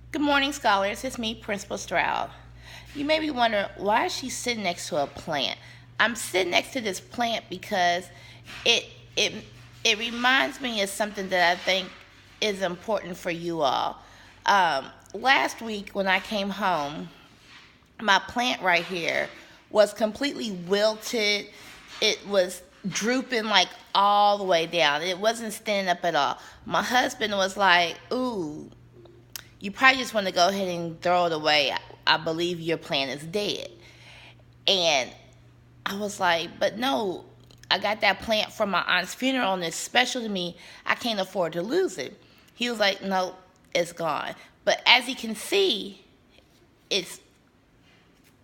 Good morning, scholars. It's me, Principal Stroud. You may be wondering, why is she sitting next to a plant? I'm sitting next to this plant because it it it reminds me of something that I think is important for you all. Last week when I came home, my plant right here was completely wilted. It was drooping like all the way down. It wasn't standing up at all. My husband was like, "Ooh, you probably just want to go ahead and throw it away. I believe your plant is dead." And I was like, "But no, I got that plant from my aunt's funeral and it's special to me. I can't afford to lose it." He was like, "No, it's gone." But as you can see, it's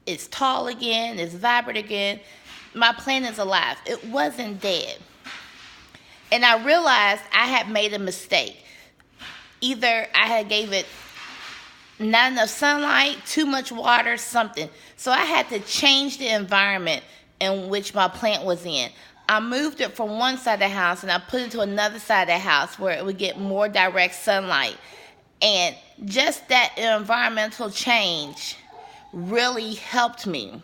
it's tall again, it's vibrant again. My plant is alive. It wasn't dead. And I realized I had made a mistake. Either I had gave it not enough sunlight, too much water, something. So I had to change the environment in which my plant was in. I moved it from one side of the house and I put it to another side of the house where it would get more direct sunlight. And just that environmental change really helped me.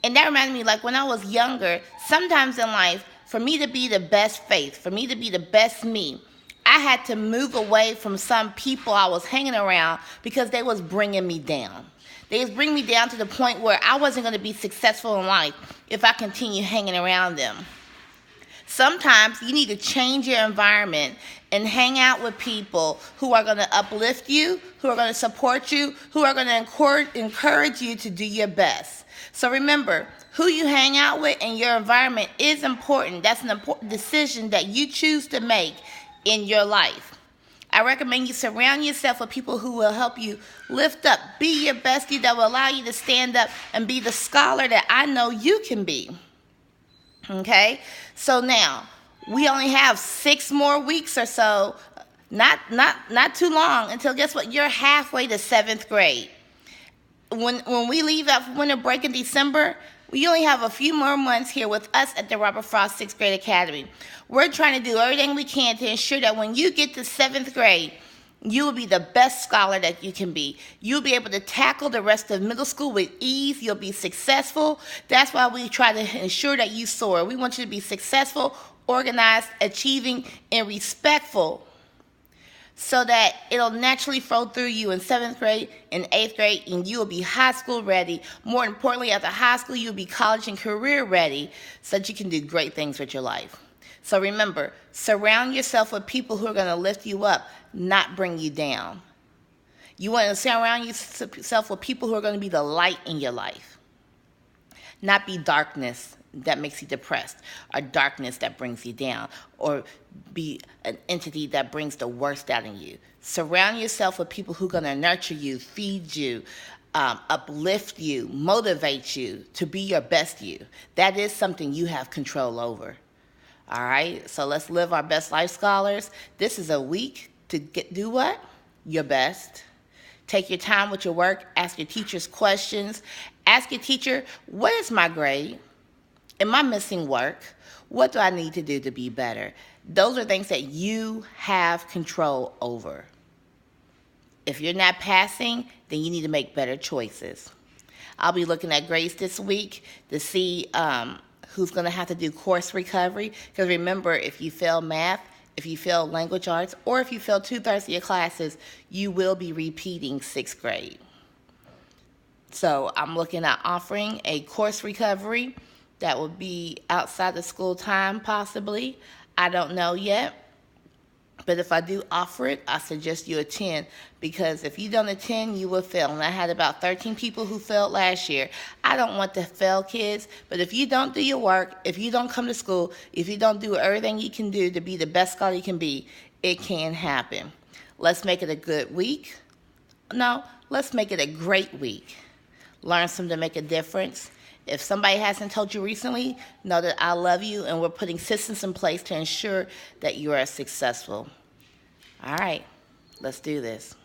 And that reminded me, like when I was younger, sometimes in life, for me to be the best faith, for me to be the best me, I had to move away from some people I was hanging around because they was bringing me down. They was bringing me down to the point where I wasn't going to be successful in life if I continue hanging around them. Sometimes you need to change your environment and hang out with people who are going to uplift you, who are going to support you, who are going to encourage you to do your best. So remember, who you hang out with and your environment is important. That's an important decision that you choose to make in your life. I recommend you surround yourself with people who will help you lift up. Be your bestie that will allow you to stand up and be the scholar that I know you can be. Okay? So now, we only have 6 more weeks or so, not too long, until guess what? You're halfway to 7th grade. When we leave out for winter break in December, we only have a few more months here with us at the Robert Frost 6th Grade Academy. We're trying to do everything we can to ensure that when you get to 7th grade, you will be the best scholar that you can be. You'll be able to tackle the rest of middle school with ease. You'll be successful. That's why we try to ensure that you soar. We want you to be successful, organized, achieving, and respectful so that it'll naturally flow through you in 7th grade and 8th grade, and you will be high school ready. More importantly, after high school, you'll be college and career ready so that you can do great things with your life. So remember, surround yourself with people who are going to lift you up, not bring you down. You want to surround yourself with people who are going to be the light in your life, not be darkness that makes you depressed, or darkness that brings you down, or be an entity that brings the worst out in you. Surround yourself with people who are going to nurture you, feed you, uplift you, motivate you to be your best you. That is something you have control over. All right, so let's live our best life, scholars. This is a week to do what? Your best. Take your time with your work. Ask your teachers questions. Ask your teacher, what is my grade? Am I missing work? What do I need to do to be better? Those are things that you have control over. If you're not passing, then you need to make better choices. I'll be looking at grades this week to see who's going to have to do course recovery. Because remember, if you fail math, if you fail language arts, or if you fail 2/3 of your classes, you will be repeating 6th grade. So I'm looking at offering a course recovery that will be outside the school time, possibly. I don't know yet. But if I do offer it, I suggest you attend, because if you don't attend, you will fail. And I had about 13 people who failed last year. I don't want to fail kids, but if you don't do your work, if you don't come to school, if you don't do everything you can do to be the best scholar you can be, it can happen. Let's make it a good week. No, let's make it a great week. Learn something to make a difference. If somebody hasn't told you recently, know that I love you, and we're putting systems in place to ensure that you are successful. All right, let's do this.